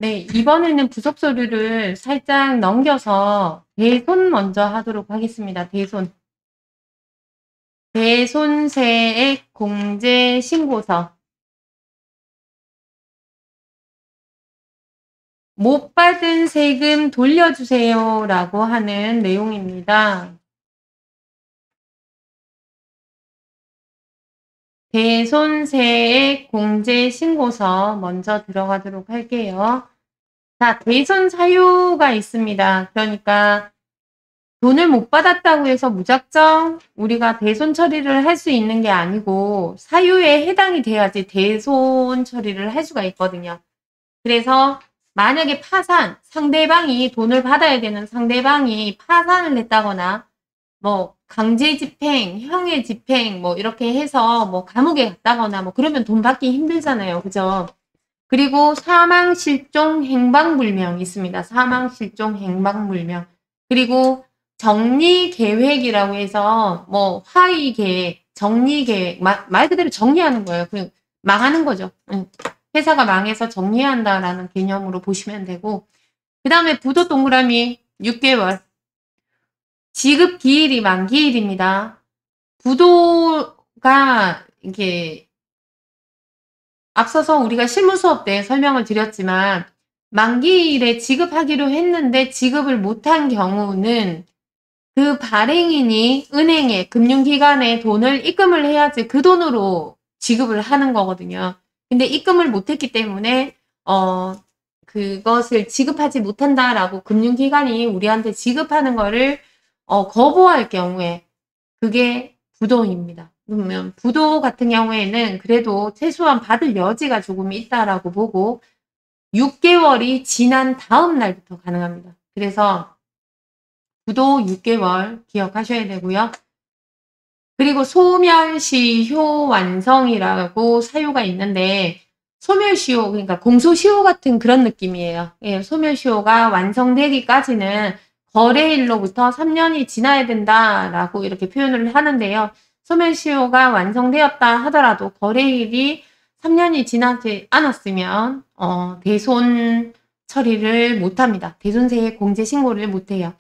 네, 이번에는 부속 서류를 살짝 넘겨서 대손 먼저 하도록 하겠습니다. 대손. 대손세액 공제 신고서. 못 받은 세금 돌려주세요 라고 하는 내용입니다. 대손세액 공제 신고서 먼저 들어가도록 할게요. 자, 대손 사유가 있습니다. 그러니까 돈을 못 받았다고 해서 무작정 우리가 대손 처리를 할 수 있는 게 아니고 사유에 해당이 돼야지 대손 처리를 할 수가 있거든요. 그래서 만약에 상대방이 돈을 받아야 되는 상대방이 파산을 했다거나 뭐 강제 집행, 형의 집행 뭐 이렇게 해서 뭐 감옥에 갔다거나 뭐 그러면 돈 받기 힘들잖아요. 그죠? 그리고 사망, 실종, 행방불명 있습니다. 사망, 실종, 행방불명. 그리고 정리계획이라고 해서 뭐 화의계획, 정리계획, 말 그대로 정리하는 거예요. 그 망하는 거죠. 회사가 망해서 정리한다라는 개념으로 보시면 되고 그 다음에 부도 동그라미 6개월 지급 기일이 만기일입니다. 부도가 이게 앞서서 우리가 실무 수업 때 설명을 드렸지만 만기일에 지급하기로 했는데 지급을 못한 경우는 그 발행인이 은행에 금융기관에 돈을 입금을 해야지 그 돈으로 지급을 하는 거거든요. 근데 입금을 못했기 때문에 그것을 지급하지 못한다라고 금융기관이 우리한테 지급하는 거를 거부할 경우에 그게 부도입니다. 그러면 부도 같은 경우에는 그래도 최소한 받을 여지가 조금 있다라고 보고 6개월이 지난 다음 날부터 가능합니다. 그래서 부도 6개월 기억하셔야 되고요. 그리고 소멸시효 완성이라고 사유가 있는데 소멸시효 그러니까 공소시효 같은 그런 느낌이에요. 예, 소멸시효가 완성되기까지는 거래일로부터 3년이 지나야 된다라고 이렇게 표현을 하는데요. 소멸시효가 완성되었다 하더라도 거래일이 3년이 지나지 않았으면 대손 처리를 못합니다. 대손세액 공제 신고를 못해요.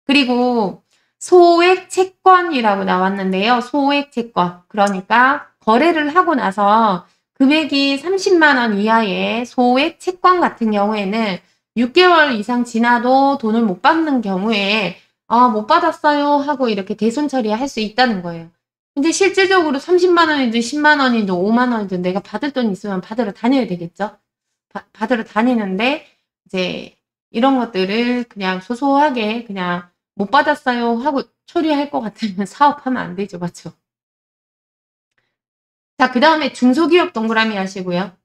그리고 소액 채권이라고 나왔는데요. 소액 채권. 그러니까 거래를 하고 나서 금액이 30만 원 이하의 소액 채권 같은 경우에는 6개월 이상 지나도 돈을 못 받는 경우에 못 받았어요 하고 이렇게 대손 처리할 수 있다는 거예요. 근데 실질적으로 30만 원이든 10만 원이든 5만 원이든 내가 받을 돈 있으면 받으러 다녀야 되겠죠. 받으러 다니는데 이제 이런 것들을 그냥 소소하게 그냥 못 받았어요 하고 처리할 것 같으면 사업하면 안 되죠. 맞죠? 자, 그 다음에 중소기업 동그라미 하시고요.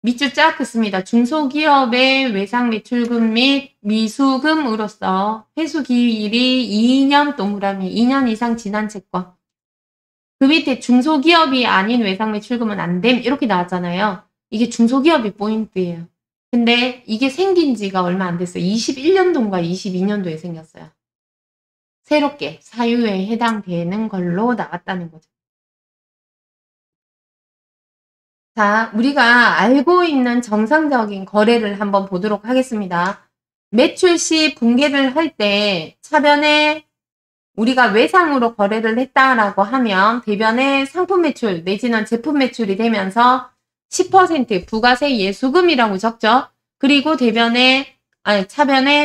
밑줄 쫙 긋습니다. 중소기업의 외상 매출금 및 미수금으로서 회수기일이 2년 동그라미, 2년 이상 지난 채권. 그 밑에 중소기업이 아닌 외상 매출금은 안 됨. 이렇게 나왔잖아요. 이게 중소기업이 포인트예요. 근데 이게 생긴 지가 얼마 안 됐어요. 21년도인가 22년도에 생겼어요. 새롭게 사유에 해당되는 걸로 나왔다는 거죠. 자, 우리가 알고 있는 정상적인 거래를 한번 보도록 하겠습니다. 매출 시 분개를 할 때 차변에 우리가 외상으로 거래를 했다라고 하면 대변에 상품 매출 내지는 제품 매출이 되면서 10% 부가세 예수금이라고 적죠. 그리고 차변에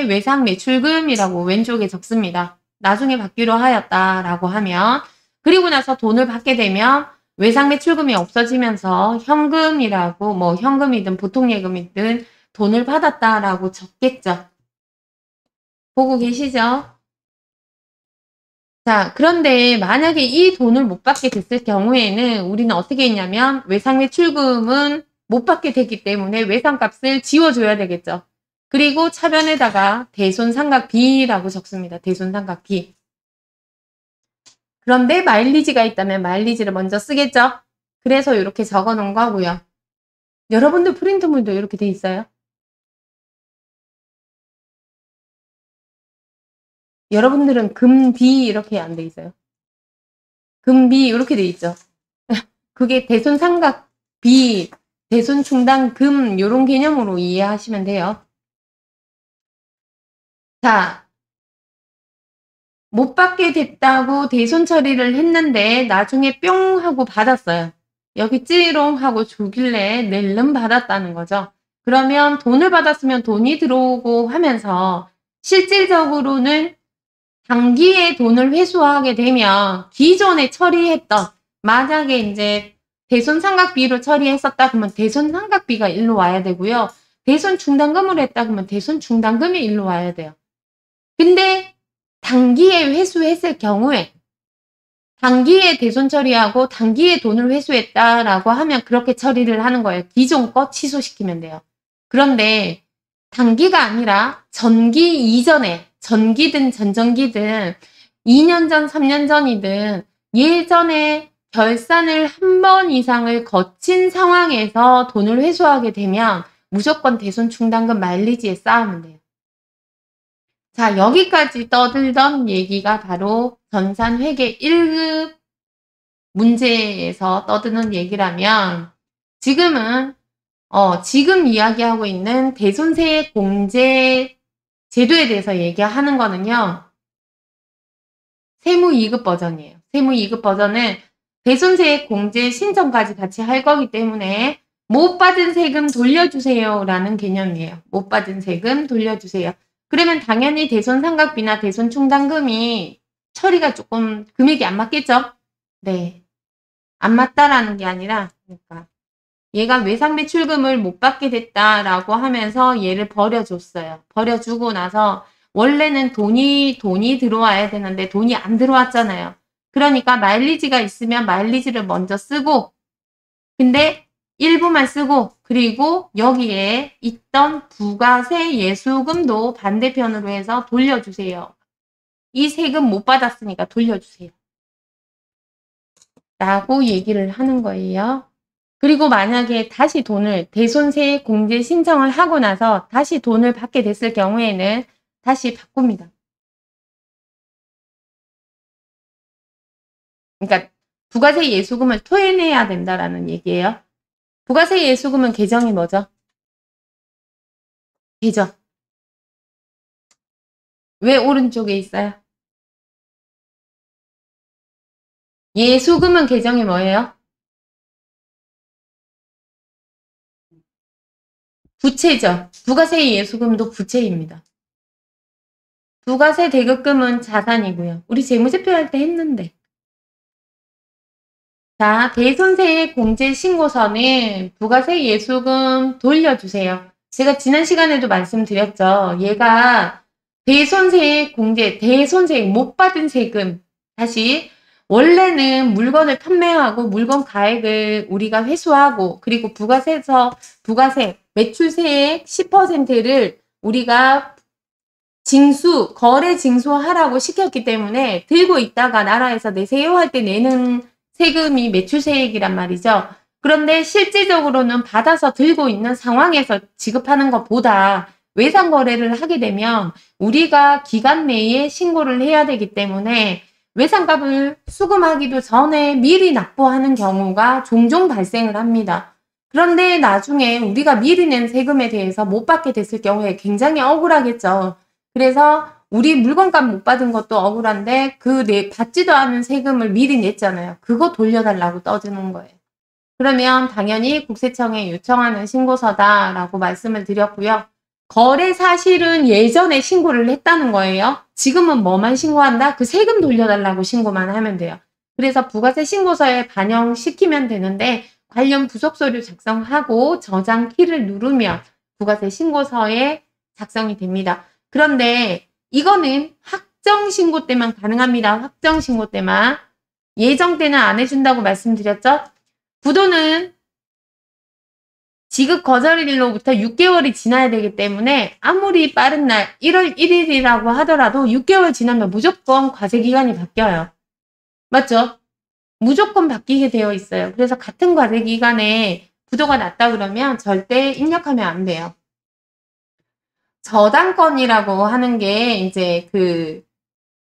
외상 매출금이라고 왼쪽에 적습니다. 나중에 받기로 하였다라고 하면 그리고 나서 돈을 받게 되면 외상 매출금이 없어지면서 현금이라고 뭐 현금이든 보통 예금이든 돈을 받았다라고 적겠죠. 보고 계시죠? 자, 그런데 만약에 이 돈을 못 받게 됐을 경우에는 우리는 어떻게 했냐면 외상 매출금은 못 받게 됐기 때문에 외상값을 지워줘야 되겠죠. 그리고 차변에다가 대손상각 B라고 적습니다. 대손상각 B. 그런데 마일리지가 있다면 마일리지를 먼저 쓰겠죠. 그래서 이렇게 적어 놓은 거고요. 여러분들 프린트물도 이렇게 돼 있어요? 여러분들은 금 B 이렇게 안 돼 있어요? 금 B 이렇게 돼 있죠. 그게 대손상각 B 대손 충당금 요런 개념으로 이해하시면 돼요. 자, 못 받게 됐다고 대손 처리를 했는데 나중에 뿅 하고 받았어요. 여기 찌롱 하고 주길래 낼름 받았다는 거죠. 그러면 돈을 받았으면 돈이 들어오고 하면서 실질적으로는 단기에 돈을 회수하게 되면 기존에 처리했던, 만약에 이제 대손 상각비로 처리했었다 그러면 대손 상각비가 일로 와야 되고요. 대손 충당금으로 했다 그러면 대손 충당금이 일로 와야 돼요. 근데 단기에 회수했을 경우에 단기에 대손 처리하고 단기에 돈을 회수했다라고 하면 그렇게 처리를 하는 거예요. 기존 거 취소시키면 돼요. 그런데 단기가 아니라 전기 이전에, 전기든 전전기든 2년 전, 3년 전이든 예전에 결산을 한 번 이상을 거친 상황에서 돈을 회수하게 되면 무조건 대손 충당금 마일리지에 쌓으면 돼요. 자, 여기까지 떠들던 얘기가 바로 전산회계 1급 문제에서 떠드는 얘기라면, 지금은 지금 이야기하고 있는 대손세 공제 제도에 대해서 얘기하는 거는요, 세무 2급 버전이에요. 세무 2급 버전은 대손세 공제 신청까지 같이 할 거기 때문에 못 받은 세금 돌려주세요 라는 개념이에요. 못 받은 세금 돌려주세요. 그러면 당연히 대손 상각비나 대손 충당금이 처리가 조금 금액이 안 맞겠죠? 네. 안 맞다라는 게 아니라, 그러니까 얘가 외상 매출금을 못 받게 됐다라고 하면서 얘를 버려줬어요. 버려주고 나서 원래는 돈이 들어와야 되는데 돈이 안 들어왔잖아요. 그러니까 마일리지가 있으면 마일리지를 먼저 쓰고, 근데 일부만 쓰고, 그리고 여기에 있던 부가세 예수금도 반대편으로 해서 돌려주세요. 이 세금 못 받았으니까 돌려주세요. 라고 얘기를 하는 거예요. 그리고 만약에 다시 돈을 대손세 공제 신청을 하고 나서 다시 돈을 받게 됐을 경우에는 다시 바꿉니다. 그러니까 부가세 예수금을 토해내야 된다라는 얘기예요. 부가세 예수금은 계정이 뭐죠? 계정. 왜 오른쪽에 있어요? 예수금은 계정이 뭐예요? 부채죠. 부가세 예수금도 부채입니다. 부가세 대급금은 자산이고요. 우리 재무제표 할 때 했는데. 자, 대손세 공제 신고서는 부가세 예수금 돌려주세요. 제가 지난 시간에도 말씀드렸죠. 얘가 대손세 공제, 대손세 못 받은 세금. 다시 원래는 물건을 판매하고 물건 가액을 우리가 회수하고, 그리고 부가세 매출세의 10%를 우리가 거래 징수하라고 시켰기 때문에 들고 있다가 나라에서 내세요 할 때 내는 세금이 매출세액이란 말이죠. 그런데 실질적으로는 받아서 들고 있는 상황에서 지급하는 것보다 외상 거래를 하게 되면 우리가 기간 내에 신고를 해야 되기 때문에 외상값을 수금하기도 전에 미리 납부하는 경우가 종종 발생을 합니다. 그런데 나중에 우리가 미리 낸 세금에 대해서 못 받게 됐을 경우에 굉장히 억울하겠죠. 그래서 우리 물건값 못 받은 것도 억울한데 받지도 않은 세금을 미리 냈잖아요. 그거 돌려달라고 떠드는 거예요. 그러면 당연히 국세청에 요청하는 신고서다라고 말씀을 드렸고요. 거래 사실은 예전에 신고를 했다는 거예요. 지금은 뭐만 신고한다? 그 세금 돌려달라고 신고만 하면 돼요. 그래서 부가세 신고서에 반영시키면 되는데 관련 부속서류 작성하고 저장 키를 누르면 부가세 신고서에 작성이 됩니다. 그런데 이거는 확정신고 때만 가능합니다. 확정신고 때만. 예정 때는 안 해준다고 말씀드렸죠? 부도는 지급 거절일로부터 6개월이 지나야 되기 때문에 아무리 빠른 날 1월 1일이라고 하더라도 6개월 지나면 무조건 과세기간이 바뀌어요. 맞죠? 무조건 바뀌게 되어 있어요. 그래서 같은 과세기간에 부도가 났다 그러면 절대 입력하면 안 돼요. 저당권이라고 하는 게 이제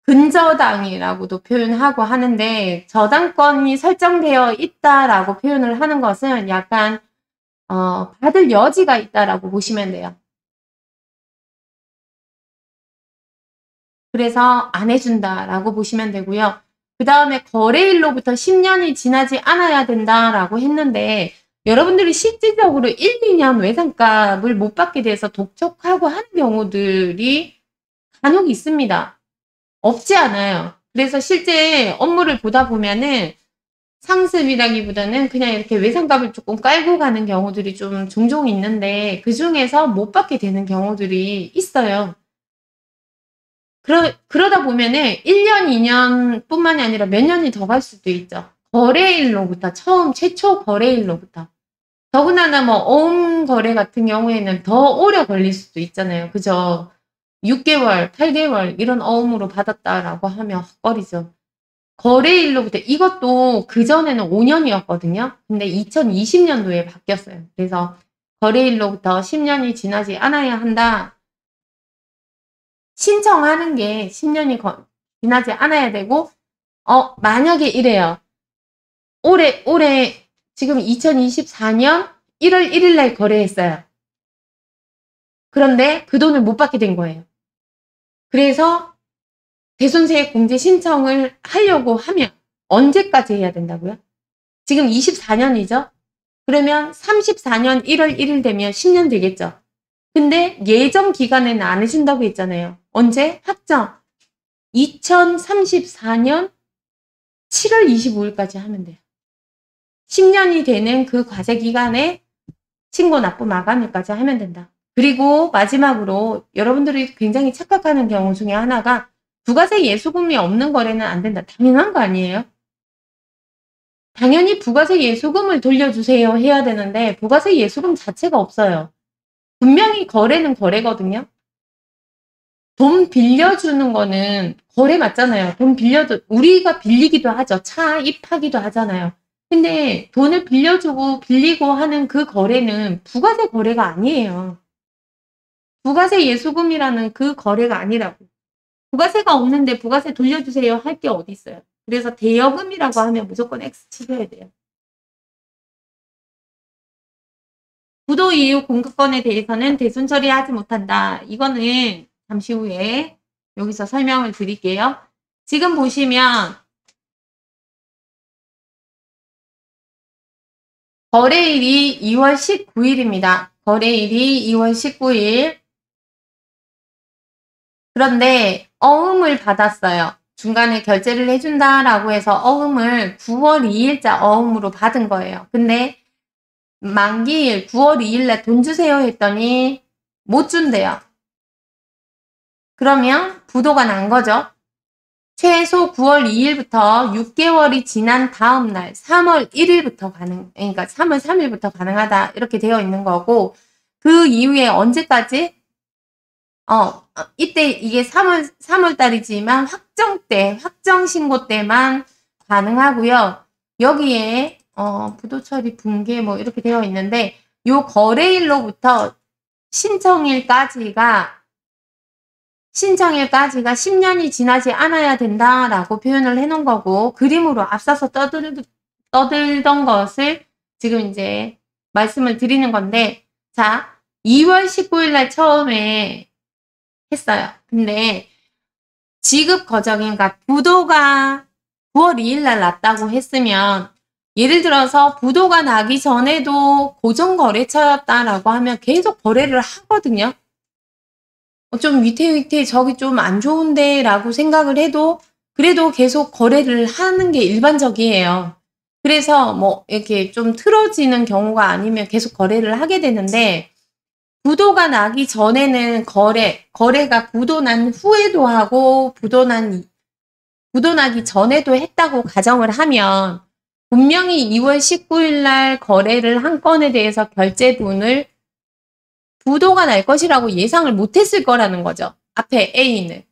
근저당이라고도 표현하고 하는데, 저당권이 설정되어 있다라고 표현을 하는 것은 약간 받을 여지가 있다라고 보시면 돼요. 그래서 안 해준다라고 보시면 되고요. 그 다음에 거래일로부터 10년이 지나지 않아야 된다라고 했는데 여러분들이 실질적으로 1, 2년 외상값을 못 받게 돼서 독촉하고 하는 경우들이 간혹 있습니다. 없지 않아요. 그래서 실제 업무를 보다 보면은 상습이라기보다는 그냥 이렇게 외상값을 조금 깔고 가는 경우들이 좀 종종 있는데 그 중에서 못 받게 되는 경우들이 있어요. 그러다 보면은 1년, 2년 뿐만이 아니라 몇 년이 더 갈 수도 있죠. 거래일로부터, 최초 거래일로부터. 더군다나 뭐 어음 거래 같은 경우에는 더 오래 걸릴 수도 있잖아요. 그죠? 6개월, 8개월 이런 어음으로 받았다라고 하면 헛거리죠. 거래일로부터 이것도 그전에는 5년이었거든요. 근데 2020년도에 바뀌었어요. 그래서 거래일로부터 10년이 지나지 않아야 한다. 신청하는 게 10년이 지나지 않아야 되고 만약에 이래요. 올해 지금 2024년 1월 1일 날 거래했어요. 그런데 그 돈을 못 받게 된 거예요. 그래서 대손세액 공제 신청을 하려고 하면 언제까지 해야 된다고요? 지금 24년이죠? 그러면 34년 1월 1일 되면 10년 되겠죠? 근데 예정 기간에는 안 해준다고 했잖아요. 언제? 확정. 2034년 7월 25일까지 하면 돼요. 10년이 되는 그 과세 기간에 신고 납부 마감일까지 하면 된다. 그리고 마지막으로 여러분들이 굉장히 착각하는 경우 중에 하나가 부가세 예수금이 없는 거래는 안 된다. 당연한 거 아니에요? 당연히 부가세 예수금을 돌려주세요 해야 되는데 부가세 예수금 자체가 없어요. 분명히 거래는 거래거든요. 돈 빌려주는 거는 거래 맞잖아요. 돈 우리가 빌리기도 하죠. 차 입하기도 하잖아요. 근데 돈을 빌려주고 빌리고 하는 그 거래는 부가세 거래가 아니에요. 부가세 예수금이라는 그 거래가 아니라고. 부가세가 없는데 부가세 돌려주세요 할 게 어디 있어요. 그래서 대여금이라고 하면 무조건 X 치셔야 돼요. 부도 이후 공급권에 대해서는 대손 처리하지 못한다. 이거는 잠시 후에 여기서 설명을 드릴게요. 지금 보시면 거래일이 2월 19일입니다. 거래일이 2월 19일. 그런데 어음을 받았어요. 중간에 결제를 해준다라고 해서 어음을 9월 2일자 어음으로 받은 거예요. 근데 만기일 9월 2일날 돈 주세요 했더니 못 준대요. 그러면 부도가 난 거죠. 최소 9월 2일부터 6개월이 지난 다음 날 3월 1일부터 그러니까 3월 3일부터 가능하다 이렇게 되어 있는 거고 그 이후에 언제까지? 이때 이게 3월 달이지만 확정 신고 때만 가능하고요. 여기에 부도 처리 붕괴 뭐 이렇게 되어 있는데 요 거래일로부터 신청일까지가 10년이 지나지 않아야 된다라고 표현을 해놓은 거고 그림으로 앞서서 떠들던 것을 지금 이제 말씀을 드리는 건데 자 2월 19일 날 처음에 했어요. 근데 지급 과정이 그러니까 부도가 9월 2일 날 났다고 했으면 예를 들어서 부도가 나기 전에도 고정거래처였다라고 하면 계속 거래를 하거든요. 좀 위태위태 저기 좀 안 좋은데 라고 생각을 해도 그래도 계속 거래를 하는 게 일반적이에요. 그래서 뭐 이렇게 좀 틀어지는 경우가 아니면 계속 거래를 하게 되는데 부도가 나기 전에는 거래가 부도 난 후에도 하고 부도 나기 전에도 했다고 가정을 하면 분명히 2월 19일 날 거래를 한 건에 대해서 결제분을 부도가 날 것이라고 예상을 못했을 거라는 거죠. 앞에 A는.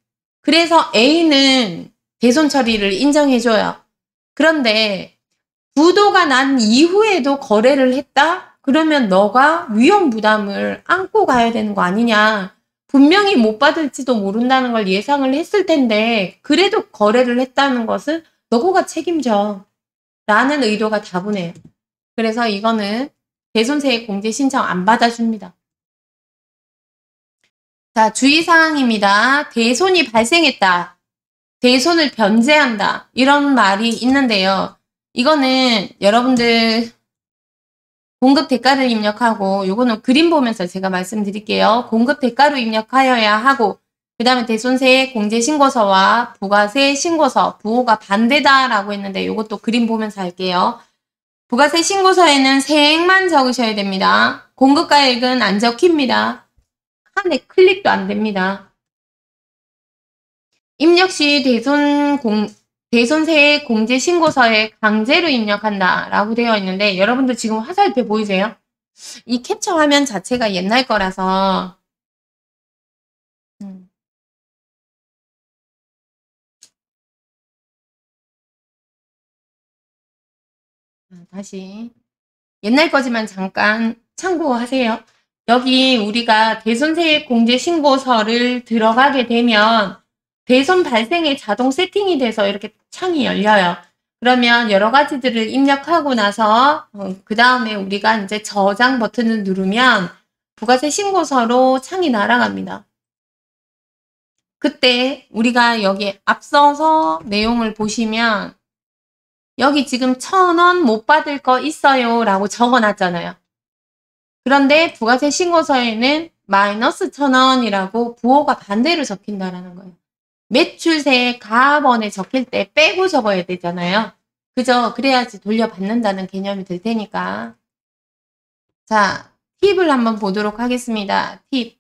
그래서 A는 대손 처리를 인정해줘요. 그런데 부도가 난 이후에도 거래를 했다? 그러면 너가 위험 부담을 안고 가야 되는 거 아니냐. 분명히 못 받을지도 모른다는 걸 예상을 했을 텐데 그래도 거래를 했다는 것은 너가 책임져. 라는 의도가 다분해요. 그래서 이거는 대손세액 공제 신청 안 받아줍니다. 자, 주의사항입니다. 대손이 발생했다. 대손을 변제한다. 이런 말이 있는데요. 이거는 여러분들 공급 대가를 입력하고, 요거는 그림 보면서 제가 말씀드릴게요. 공급 대가로 입력하여야 하고, 그 다음에 대손세액 공제 신고서와 부가세 신고서, 부호가 반대다라고 했는데 요것도 그림 보면서 할게요. 부가세 신고서에는 세액만 적으셔야 됩니다. 공급가액은 안 적힙니다. 한에 클릭도 안 됩니다. 입력 시 대손세액 공제 신고서에 강제로 입력한다 라고 되어 있는데, 여러분들 지금 화살표 보이세요? 이 캡처 화면 자체가 옛날 거라서 다시 옛날 거지만 잠깐 참고하세요. 여기 우리가 대손세액 공제 신고서를 들어가게 되면 대손 발생에 자동 세팅이 돼서 이렇게 창이 열려요. 그러면 여러 가지들을 입력하고 나서 그 다음에 우리가 이제 저장 버튼을 누르면 부가세 신고서로 창이 날아갑니다. 그때 우리가 여기 앞서서 내용을 보시면 여기 지금 1,000원 못 받을 거 있어요 라고 적어놨잖아요. 그런데 부가세 신고서에는 마이너스 1,000원이라고 부호가 반대로 적힌다라는 거예요. 매출세 가업원에 적힐 때 빼고 적어야 되잖아요. 그죠? 그래야지 돌려받는다는 개념이 들 테니까. 자, 팁을 한번 보도록 하겠습니다. 팁.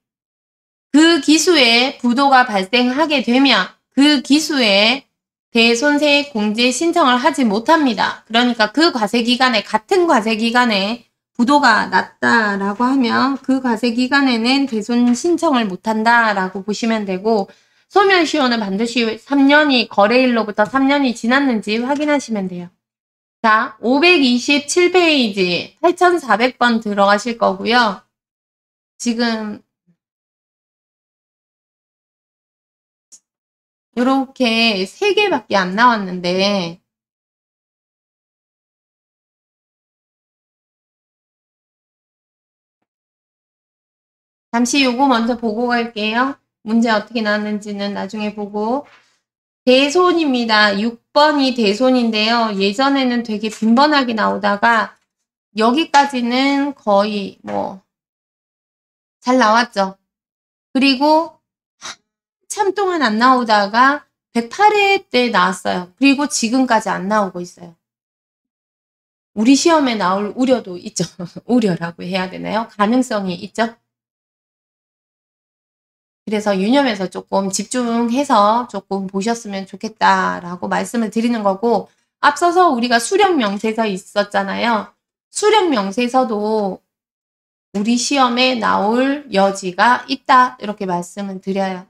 그 기수에 부도가 발생하게 되면 그 기수에 대손세액 공제 신청을 하지 못합니다. 그러니까 그 과세기간에, 같은 과세기간에 부도가 났다라고 하면 그 과세기간에는 대손 신청을 못한다라고 보시면 되고, 소멸시효는 반드시 3년이, 거래일로부터 3년이 지났는지 확인하시면 돼요. 자, 527페이지 8,400번 들어가실 거고요. 지금 요렇게 3개밖에 안 나왔는데 잠시 요거 먼저 보고 갈게요. 문제 어떻게 나왔는지는 나중에 보고. 대손입니다. 6번이 대손인데요. 예전에는 되게 빈번하게 나오다가 여기까지는 거의 잘 나왔죠. 그리고 한참 동안 안 나오다가 108회 때 나왔어요. 그리고 지금까지 안 나오고 있어요. 우리 시험에 나올 우려도 있죠. 우려라고 해야 되나요? 가능성이 있죠. 그래서 유념해서 조금 집중해서 조금 보셨으면 좋겠다라고 말씀을 드리는 거고, 앞서서 우리가 수령명세서 있었잖아요. 수령명세서도 우리 시험에 나올 여지가 있다 이렇게 말씀을 드려요.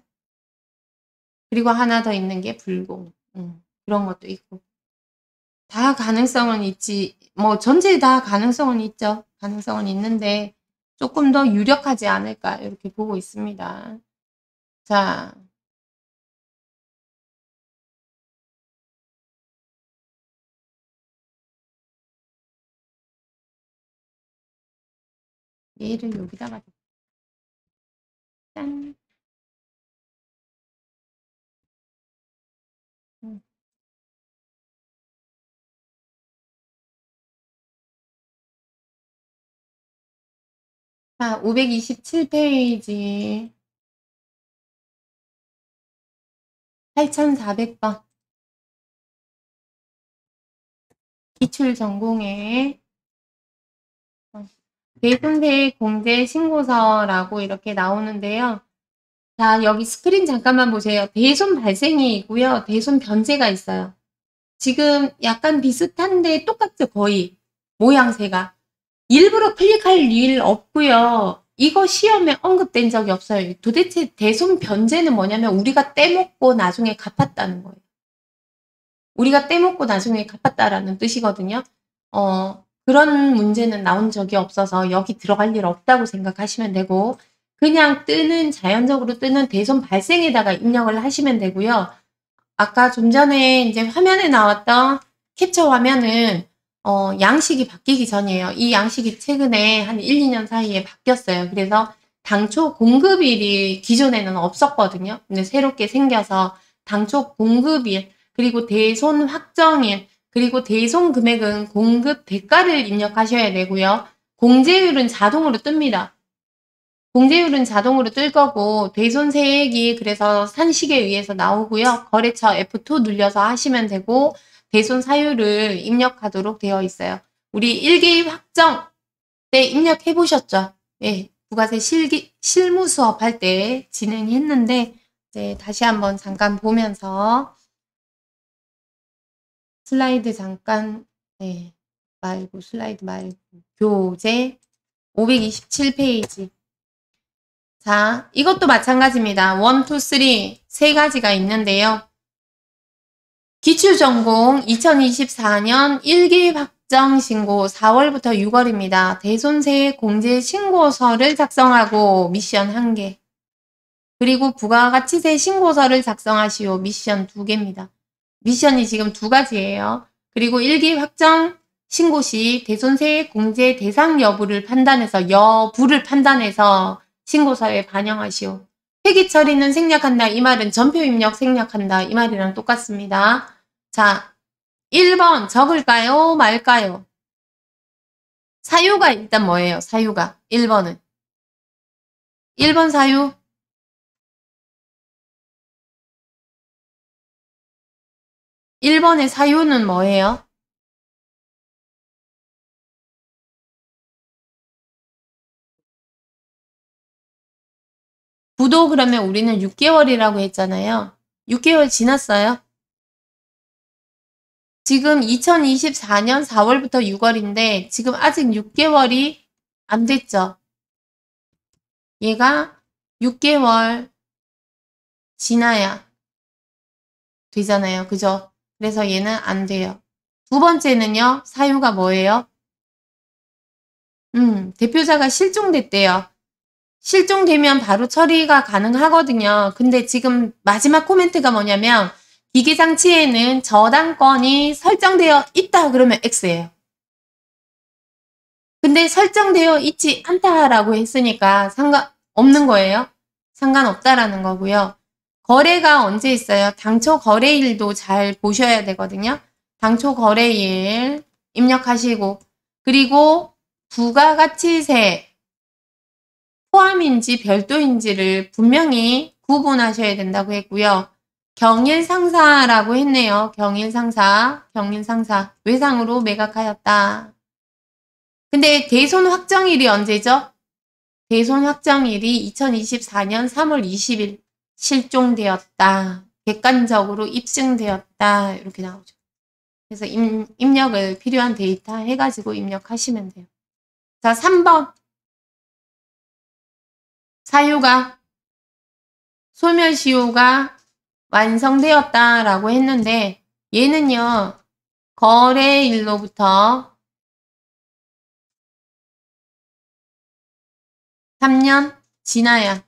그리고 하나 더 있는 게 불공. 그런 것도 있고. 다 가능성은 있지. 전체 다 가능성은 있죠. 가능성은 있는데 조금 더 유력하지 않을까 이렇게 보고 있습니다. 자, 얘를 여기다가 짠. 자, 527페이지 8,400번 기출전공에 대손세액 공제 신고서라고 이렇게 나오는데요. 자, 여기 스크린 잠깐만 보세요. 대손 발생이고요. 대손 변제가 있어요. 지금 약간 비슷한데 똑같죠, 거의. 모양새가. 일부러 클릭할 일 없고요. 이거 시험에 언급된 적이 없어요. 도대체 대손 변제는 뭐냐면 우리가 떼먹고 나중에 갚았다는 거예요. 우리가 떼먹고 나중에 갚았다라는 뜻이거든요. 그런 문제는 나온 적이 없어서 여기 들어갈 일 없다고 생각하시면 되고, 그냥 자연적으로 뜨는 대손 발생에다가 입력을 하시면 되고요. 아까 좀 전에 이제 화면에 나왔던 캡처 화면은 양식이 바뀌기 전이에요. 이 양식이 최근에 한 1, 2년 사이에 바뀌었어요. 그래서 당초 공급일이 기존에는 없었거든요. 근데 새롭게 생겨서 당초 공급일, 그리고 대손 확정일, 그리고 대손 금액은 공급 대가를 입력하셔야 되고요. 공제율은 자동으로 뜹니다. 공제율은 자동으로 뜰 거고 대손 세액이 그래서 산식에 의해서 나오고요. 거래처 F2 눌려서 하시면 되고 대손 사유를 입력하도록 되어 있어요. 우리 1개입 확정 때 입력해 보셨죠? 예, 부가세 실무 수업 할 때 진행했는데 이제 다시 한번 잠깐 보면서 슬라이드 잠깐 슬라이드 말고 교재 527페이지. 자, 이것도 마찬가지입니다. 1, 2, 3, 세 가지가 있는데요. 기출전공 2024년 1기 확정 신고 4월부터 6월입니다. 대손세액 공제 신고서를 작성하고 미션 1개. 그리고 부가가치세 신고서를 작성하시오. 미션 2개입니다. 미션이 지금 2가지예요. 그리고 1기 확정 신고 시 대손세액 공제 대상 여부를 판단해서 신고서에 반영하시오. 회기 처리는 생략한다. 이 말은 전표 입력 생략한다. 이 말이랑 똑같습니다. 자, 1번 적을까요? 말까요? 사유가 일단 뭐예요? 사유가. 1번은. 1번 사유. (1번의) 사유는 뭐예요? 부도 그러면 우리는 6개월이라고 했잖아요. 6개월 지났어요? 지금 2024년 4월부터 6월인데 지금 아직 6개월이 안 됐죠. 얘가 6개월 지나야 되잖아요. 그죠? 그래서 얘는 안 돼요. 두 번째는요. 사유가 뭐예요? 대표자가 실종됐대요. 실종되면 바로 처리가 가능하거든요. 근데 지금 마지막 코멘트가 뭐냐면 기계장치에는 저당권이 설정되어 있다 그러면 X예요. 근데 설정되어 있지 않다라고 했으니까 상관없는 거예요. 상관없다라는 거고요. 거래가 언제 있어요? 당초 거래일도 잘 보셔야 되거든요. 당초 거래일 입력하시고 그리고 부가가치세 포함인지 별도인지를 분명히 구분하셔야 된다고 했고요. 경일상사라고 했네요. 경일상사. 외상으로 매각하였다. 근데 대손 확정일이 언제죠? 대손 확정일이 2024년 3월 20일 실종되었다. 객관적으로 입증되었다. 이렇게 나오죠. 그래서 입력을 필요한 데이터 해가지고 입력하시면 돼요. 자, 3번. 사유가 소멸시효가 완성되었다라고 했는데 얘는요. 거래일로부터 3년 지나야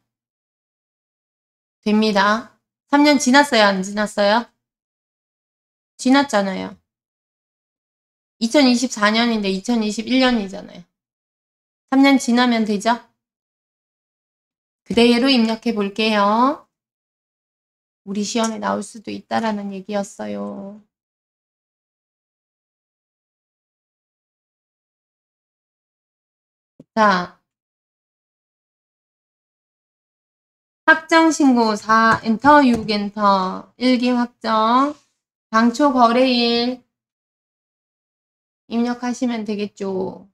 됩니다. 3년 지났어요? 안 지났어요? 지났잖아요. 2024년인데 2021년이잖아요. 3년 지나면 되죠? 그대로 입력해 볼게요. 우리 시험에 나올 수도 있다라는 얘기였어요. 자, 확정신고 4, 엔터 6엔터 1기 확정 당초 거래일 입력하시면 되겠죠.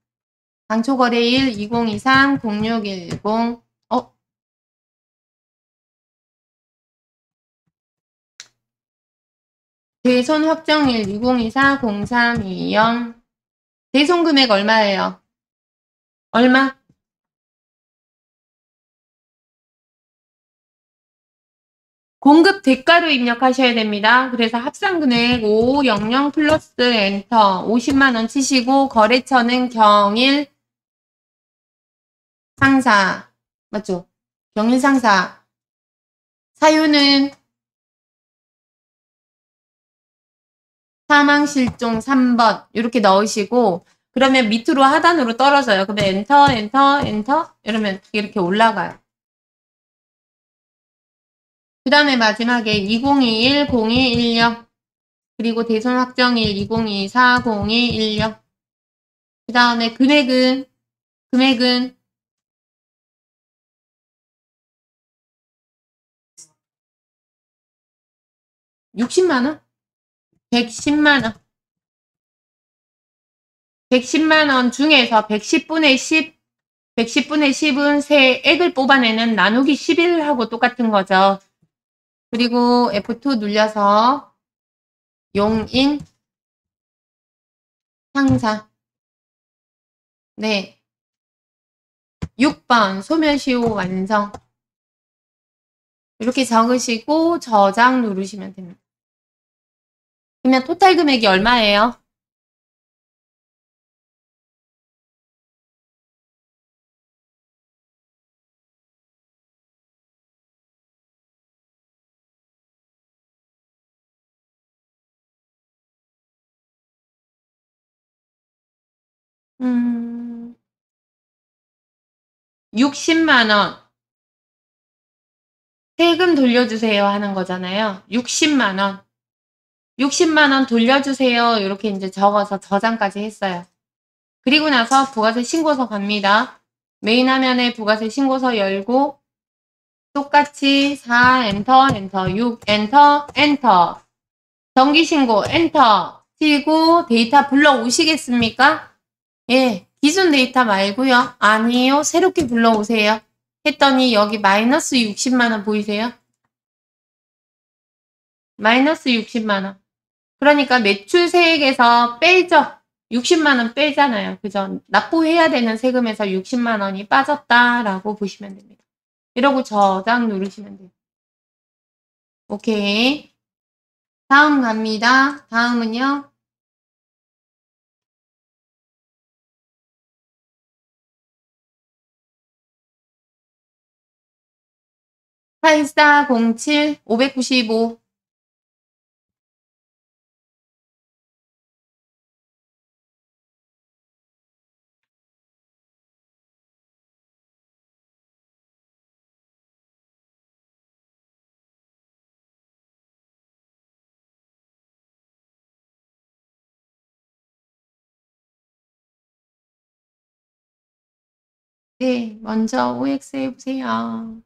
당초 거래일 2023-0610 대손 확정일 2024-0320 대손 금액 얼마예요? 얼마? 공급 대가로 입력하셔야 됩니다. 그래서 합산금액 5500 플러스 엔터 50만원 치시고 거래처는 경일 상사 맞죠? 경일 상사 사유는 사망실종 3번 이렇게 넣으시고 그러면 밑으로 하단으로 떨어져요. 그러면 엔터 엔터 엔터 이러면 이렇게 올라가요. 그 다음에 마지막에 2021 0210 그리고 대손 확정일 2024 0210 그 다음에 금액은 60만원? 110만원. 110만원 중에서 110분의 10, 110분의 10은 세액을 뽑아내는 나누기 11하고 똑같은 거죠. 그리고 F2 눌려서 용인 상사. 네. 6번 소멸시효 완성. 이렇게 적으시고 저장 누르시면 됩니다. 그러면 토탈 금액이 얼마예요? 음, 60만원. 세금 돌려주세요 하는 거잖아요. 60만원. 60만원 돌려주세요. 이렇게 이제 적어서 저장까지 했어요. 그리고 나서 부가세 신고서 갑니다. 메인 화면에 부가세 신고서 열고 똑같이 4 엔터 엔터 6 엔터 엔터 정기신고 엔터 치고 데이터 불러오시겠습니까? 예, 기존 데이터 말고요. 아니요, 새롭게 불러오세요. 했더니 여기 마이너스 60만원 보이세요? 마이너스 60만원. 그러니까 매출세액에서 빼죠. 60만원 빼잖아요. 그죠? 납부해야 되는 세금에서 60만원이 빠졌다라고 보시면 됩니다. 이러고 저장 누르시면 돼요. 오케이. 다음 갑니다. 다음은요. 8407 595 네, 먼저 OX 해보세요.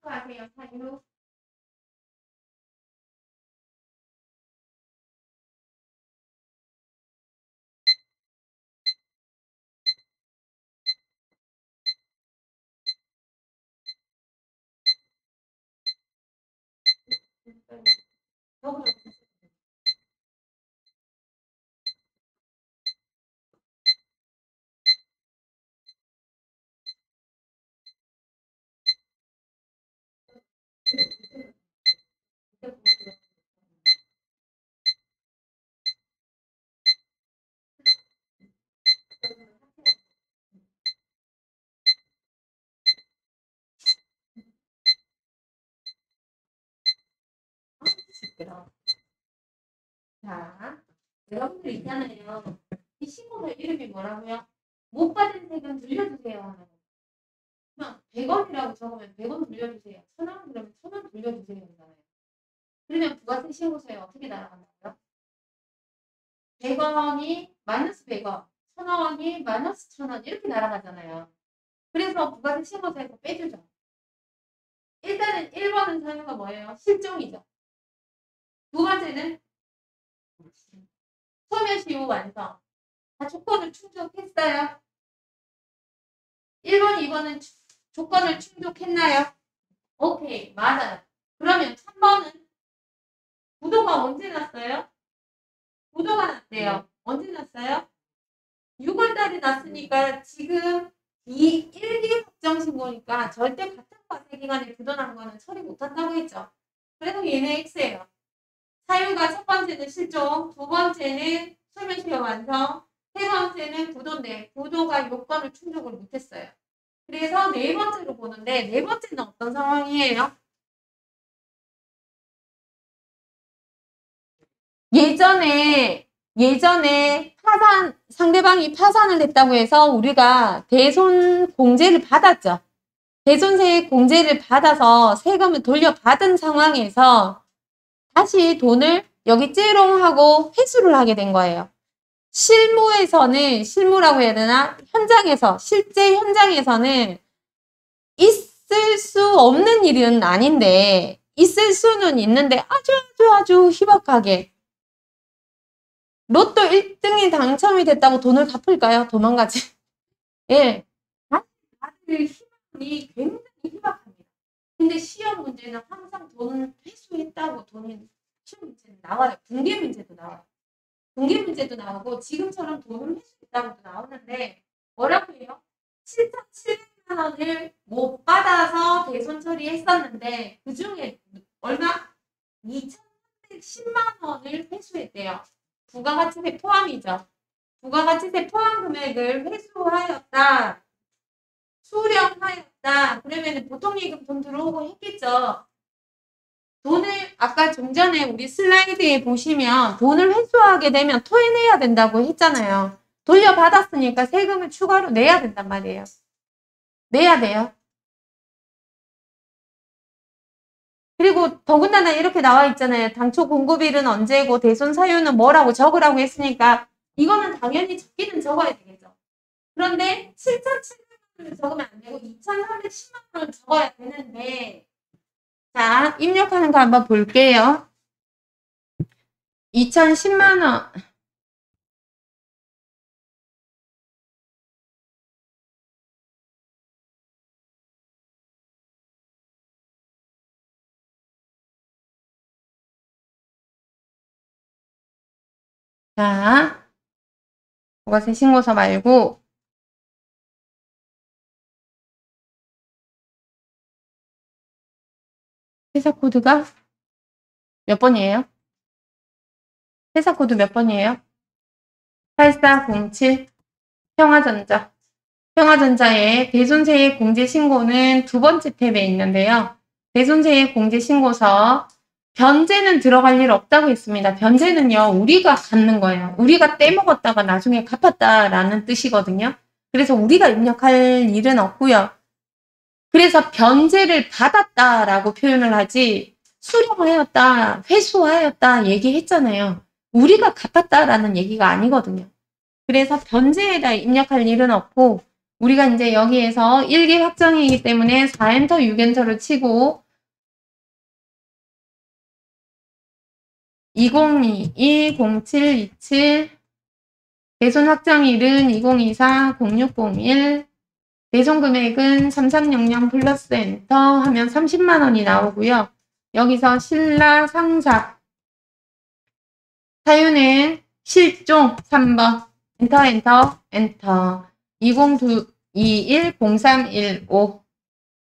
체크하세요. 사유. 자, 여러분들 있잖아요. 이 신고서 이름이 뭐라고요? 못 받은 세금 돌려주세요 하는 거. 그냥 100원이라고 적으면 100원 돌려주세요. 1000원 그러면 1000원 돌려주세요 하잖아요. 그러면 부가세 신고서에 어떻게 날아간다고요? 100원이 마이너스 100원, 1000원이 마이너스 1000원 이렇게 날아가잖아요. 그래서 부가세 신고서에서 빼주죠. 일단은 1번은 사유가 뭐예요? 실종이죠. 두 번째는 소멸시 후 완성. 다 조건을 충족했어요. 1번, 2번은 조건을 충족했나요? 오케이, 맞아요. 그러면 3번은 부도가 언제 났어요? 부도가 났대요. 언제 났어요? 6월달에 났으니까 지금 이 1기 확정신고니까 절대 같은 과세기간에 부도난 거는 처리 못한다고 했죠. 그래서 얘는 X예요. 사유가 첫 번째는 실종, 두 번째는 소멸시효 완성, 세 번째는 부도인데 부도가 요건을 충족을 못했어요. 그래서 네 번째로 보는데 네 번째는 어떤 상황이에요? 예전에 상대방이 파산을 했다고 해서 우리가 대손 공제를 받았죠. 대손세 공제를 받아서 세금을 돌려받은 상황에서 다시 돈을 여기 찌롱하고 회수를 하게 된 거예요. 실무라고 해야 되나? 실제 현장에서는 있을 수 없는 일은 아닌데, 있을 수는 있는데 아주 희박하게. 로또 1등이 당첨이 됐다고 돈을 갚을까요? 도망가지. 예. 다들 희망이 굉장히 희박합니다. 근데 시험 문제는 항상 돈 회수했다고 시험 문제는 나와요. 분계 문제도 나와요. 분계 문제도 나오고 지금처럼 돈을 회수했다고도 나오는데 뭐라고 해요? 7,700만 원을 못 받아서 대손 처리했었는데 그 중에 얼마? 2,310만 원을 회수했대요. 부가가치세 포함이죠. 부가가치세 포함 금액을 회수하였다. 수령하였다. 그러면 보통 예금 돈 들어오고 했겠죠. 돈을 아까 좀 전에 우리 슬라이드에 보시면 돈을 회수하게 되면 토해내야 된다고 했잖아요. 돌려받았으니까 세금을 추가로 내야 된단 말이에요. 내야 돼요. 그리고 더군다나 이렇게 나와 있잖아요. 당초 공급일은 언제고 대손 사유는 뭐라고 적으라고 했으니까 이거는 당연히 적기는 적어야 되겠죠. 그런데 7,700만 원을 적으면 안 되고 2,310만 원을 적어야 되는데 자, 입력하는 거 한번 볼게요. 2,010만 원. 자, 부가세 신고서 말고 회사 코드가 몇 번이에요? 회사 코드 몇 번이에요? 8407 평화전자. 평화전자의 대손세액 공제 신고는 두 번째 탭에 있는데요. 대손세액 공제 신고서 변제는 들어갈 일 없다고 했습니다. 변제는요, 우리가 갚는 거예요. 우리가 떼먹었다가 나중에 갚았다라는 뜻이거든요. 그래서 우리가 입력할 일은 없고요. 그래서 변제를 받았다라고 표현을 하지 수령하였다, 회수하였다 얘기했잖아요. 우리가 갚았다라는 얘기가 아니거든요. 그래서 변제에다 입력할 일은 없고 우리가 이제 여기에서 1기 확정이기 때문에 4엔터, 6엔터를 치고 2022, 0727 대손 확정일은 2024, 0601 대손 금액은 3300 플러스 엔터 하면 30만 원이 나오고요. 여기서 신라 상사 사유는 실종 3번 엔터 엔터 엔터 2021-0315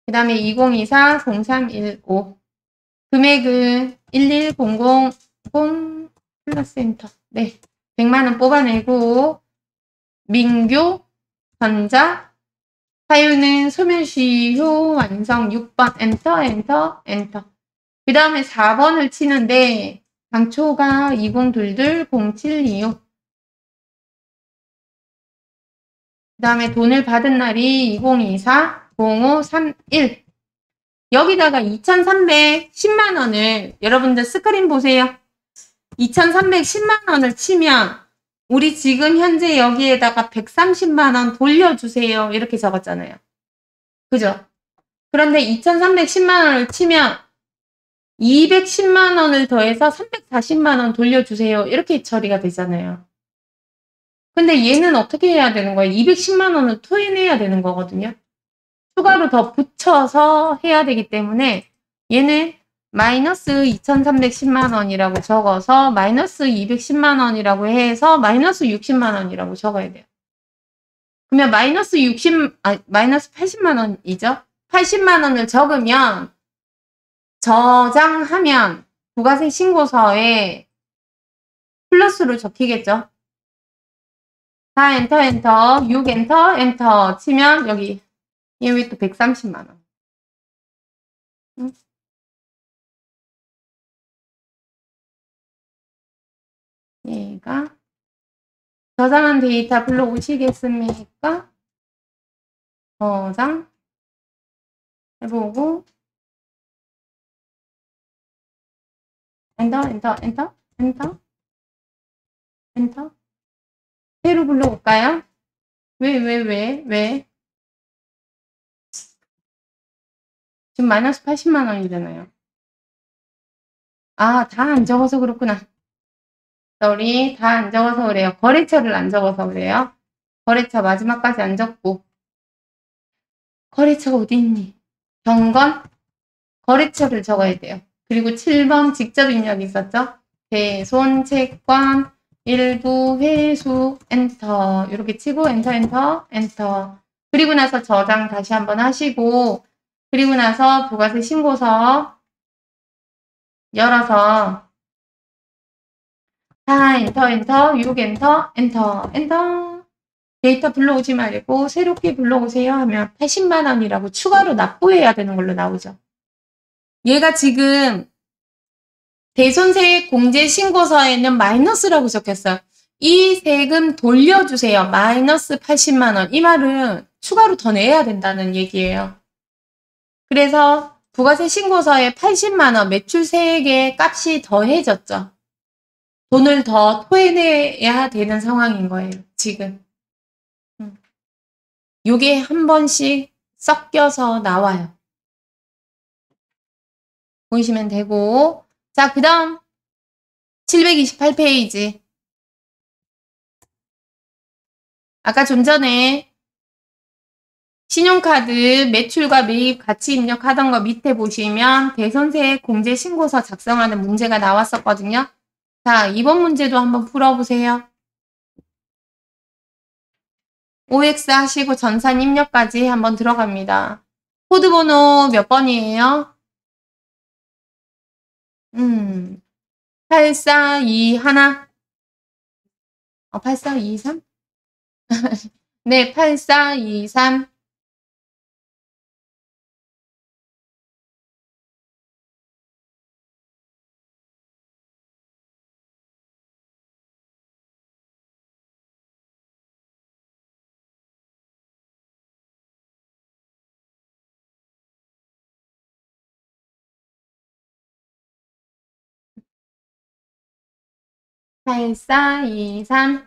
그 다음에 2024-0315 금액은 11000 플러스 엔터 네 100만원 뽑아내고 민교 전자 사유는 소멸시효 완성 6번 엔터 엔터 엔터 그 다음에 4번을 치는데 당초가 2022-0725 그 다음에 돈을 받은 날이 2024-0531 여기다가 2310만원을 여러분들 스크린 보세요. 2310만원을 치면 우리 지금 현재 여기에다가 130만원 돌려주세요. 이렇게 적었잖아요. 그죠? 그런데 2310만원을 치면 210만원을 더해서 340만원 돌려주세요. 이렇게 처리가 되잖아요. 근데 얘는 어떻게 해야 되는 거예요? 210만원을 토해내야 되는 거거든요. 추가로 더 붙여서 해야 되기 때문에 얘는 마이너스 2310만원이라고 적어서 마이너스 210만원이라고 해서 마이너스 60만원이라고 적어야 돼요. 그러면 마이너스 80만원이죠. 80만원을 적으면 저장하면 부가세 신고서에 플러스로 적히겠죠. 4 엔터 엔터 6 엔터 엔터 치면 여기 얘 또 130만원. 응? 얘가 저장한 데이터 불러오시겠습니까? 저장 해보고 엔터 엔터 엔터 엔터 엔터 새로 불러올까요? 왜? 지금 마이너스 80만원이잖아요. 아, 다 안 적어서 그렇구나. 우리 다 안 적어서 그래요. 거래처를 안 적어서 그래요. 거래처 마지막까지 안 적고. 거래처가 어디 있니? 경건? 거래처를 적어야 돼요. 그리고 7번 직접 입력이 있었죠? 대손, 채권, 일부, 회수, 엔터. 이렇게 치고 엔터, 엔터, 엔터. 그리고 나서 저장 다시 한번 하시고 그리고 나서 부가세 신고서 열어서 4 엔터, 엔터, 6 엔터, 엔터, 엔터. 데이터 불러오지 말고 새롭게 불러오세요 하면 80만원이라고 추가로 납부해야 되는 걸로 나오죠. 얘가 지금 대손세액 공제 신고서에는 마이너스라고 적혔어요. 이 세금 돌려주세요. 마이너스 80만원. 이 말은 추가로 더 내야 된다는 얘기예요. 그래서 부가세 신고서에 80만원 매출세액의 값이 더해졌죠. 돈을 더 토해내야 되는 상황인 거예요. 지금. 요게 한 번씩 섞여서 나와요. 보시면 되고 자, 그 다음 728페이지 아까 좀 전에 신용카드 매출과 매입 같이 입력하던 거 밑에 보시면 대손세액 공제 신고서 작성하는 문제가 나왔었거든요. 자, 이번 문제도 한번 풀어보세요. OX 하시고 전산 입력까지 한번 들어갑니다. 코드번호 몇 번이에요? 8421 8423? 네, 8423 8423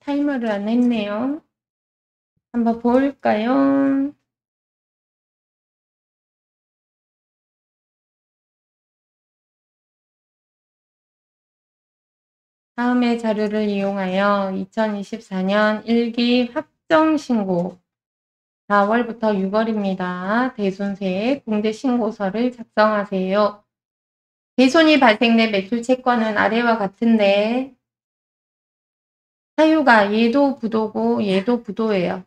타이머를 안 했네요. 한번 볼까요? 다음의 자료를 이용하여 2024년 1기 확정신고 4월부터 6월입니다. 대손세 공제신고서를 작성하세요. 대손이 발생된 매출 채권은 아래와 같은데 사유가 얘도 부도고 얘도 부도예요.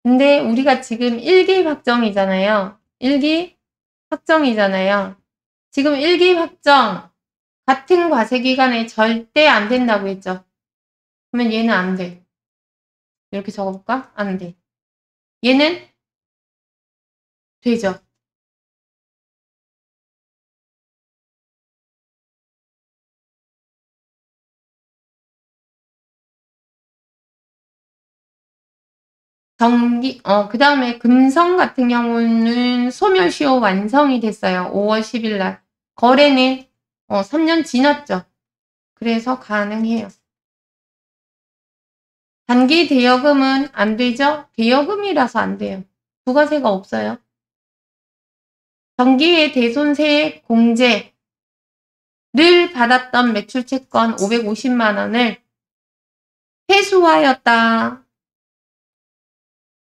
근데 우리가 지금 1기 확정이잖아요. 1기 확정이잖아요. 지금 1기 확정 같은 과세기간에 절대 안 된다고 했죠. 그러면 얘는 안 돼. 이렇게 적어볼까? 안 돼. 얘는 되죠. 그 다음에 금성 같은 경우는 소멸시효 완성이 됐어요. 5월 10일 날. 거래는 3년 지났죠. 그래서 가능해요. 단기 대여금은 안 되죠? 대여금이라서 안 돼요. 부가세가 없어요. 정기의 대손세 공제를 받았던 매출채권 550만 원을 회수하였다.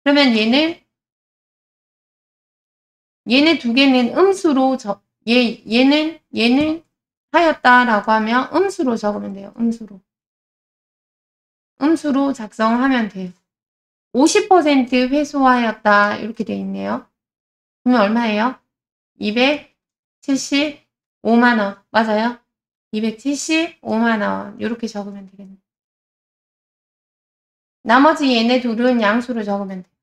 그러면 얘네 두 개는 음수로 얘는 하였다라고 하면 음수로 적으면 돼요. 음수로 작성하면 돼요. 50% 회수하였다 이렇게 돼 있네요. 그러면 얼마예요? 275만 원 맞아요? 275만 원 이렇게 적으면 되겠네요. 나머지 얘네 둘은 양수로 적으면 돼요.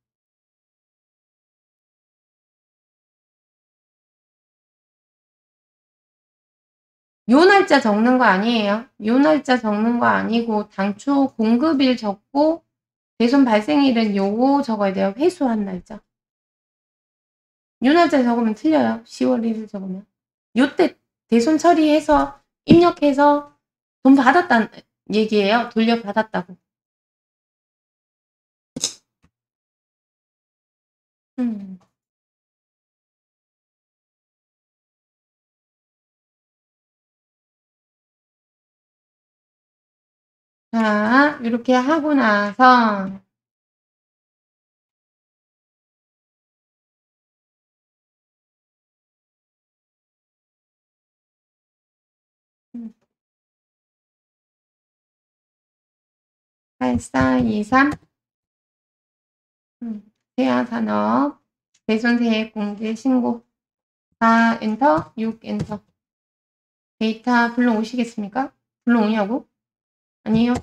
요 날짜 적는 거 아니에요. 요 날짜 적는 거 아니고 당초 공급일 적고 대손 발생일은 요거 적어야 돼요. 회수한 날짜. 요 날짜 적으면 틀려요. 10월 1일 적으면. 요때 대손 처리해서 입력해서 돈 받았다는 얘기예요. 돌려받았다고. 자, 이렇게 하고 나서 음. 8423 세아산업 대손세액 공제 신고 4 엔터 6 엔터 데이터 불러오시겠습니까? 불러오냐고? 아니요.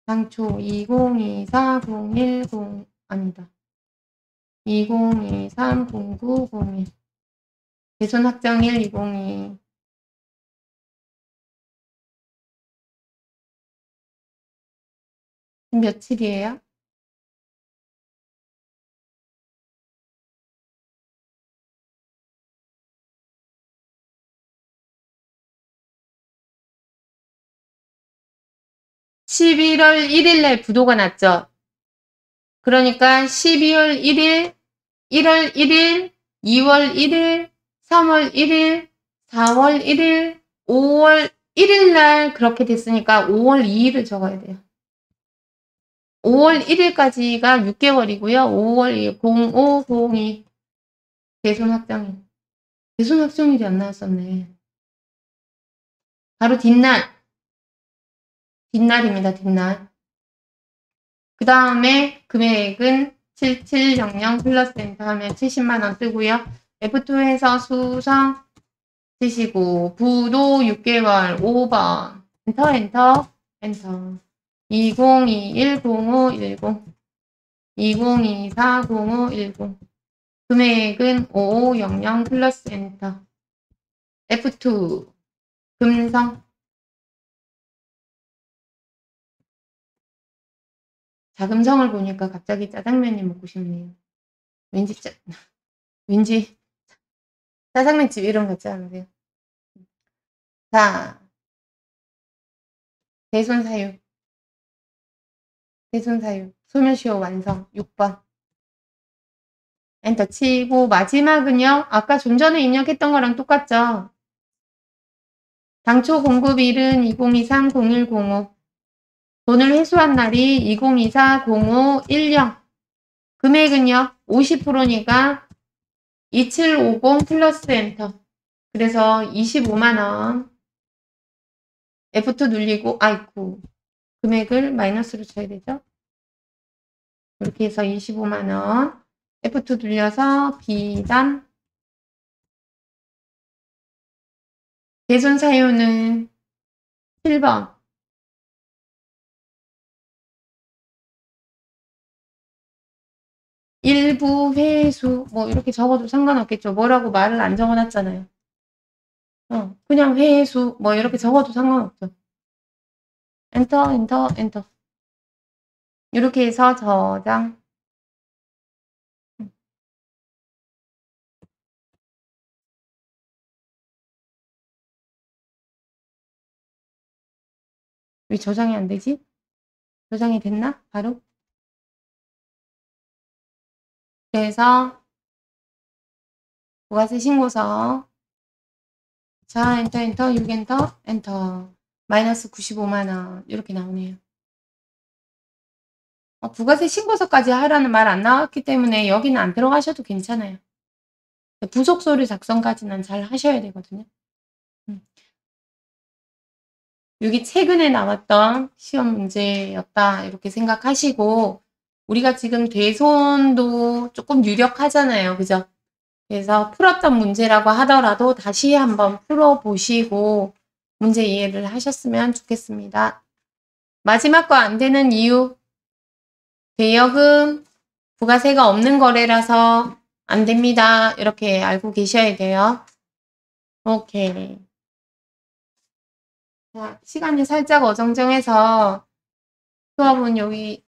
당초 2024-010 아니다. 2023-0901 대손 확정일 2022 며칠이에요? 11월 1일 날 부도가 났죠. 그러니까 12월 1일, 1월 1일, 2월 1일, 3월 1일, 4월 1일, 5월 1일 날 그렇게 됐으니까 5월 2일을 적어야 돼요. 5월 1일까지가 6개월이고요. 5월 2일, 05, 02 대손 확정일. 대손 확정일이 안 나왔었네. 바로 뒷날입니다. 뒷날. 그 다음에 금액은 7700 플러스 엔터 하면 70만 원 뜨고요. F2에서 수성 쓰시고 부도 6개월 5번 엔터 엔터 엔터 2021-0510 2024-0510 금액은 5500 플러스 엔터 F2 금성 자금성을 보니까 갑자기 짜장면이 먹고 싶네요. 왠지 짜장면집 이름 같지 않으세요? 자, 대손사유. 대손사유. 소멸시효 완성. 6번. 엔터 치고 마지막은요. 아까 좀 전에 입력했던 거랑 똑같죠? 당초 공급일은 2023-0105. 돈을 회수한 날이 2024-0510. 금액은요. 50%니까 2750 플러스 엔터. 그래서 25만원. F2 눌리고 아이쿠. 금액을 마이너스로 쳐야 되죠. 이렇게 해서 25만원. F2 눌려서 비단. 대손 사유는 7번. 일부 회수 뭐 이렇게 적어도 상관없겠죠. 뭐라고 말을 안 적어놨잖아요. 그냥 회수 뭐 이렇게 적어도 상관없죠. 엔터 엔터 엔터. 이렇게 해서 저장. 왜 저장이 안 되지? 저장이 됐나? 바로? 그래서 부가세 신고서. 자, 엔터 엔터 6엔터 엔터. 마이너스 95만원 이렇게 나오네요. 부가세 신고서까지 하라는 말 안 나왔기 때문에 여기는 안 들어가셔도 괜찮아요. 부속서류 작성까지는 잘 하셔야 되거든요. 여기 최근에 나왔던 시험 문제였다 이렇게 생각하시고 우리가 지금 대손도 조금 유력하잖아요. 그죠? 그래서 풀었던 문제라고 하더라도 다시 한번 풀어보시고 문제 이해를 하셨으면 좋겠습니다. 마지막 거 안 되는 이유 대여금 부가세가 없는 거래라서 안 됩니다. 이렇게 알고 계셔야 돼요. 오케이. 자, 시간이 살짝 어정쩡해서 수업은 여기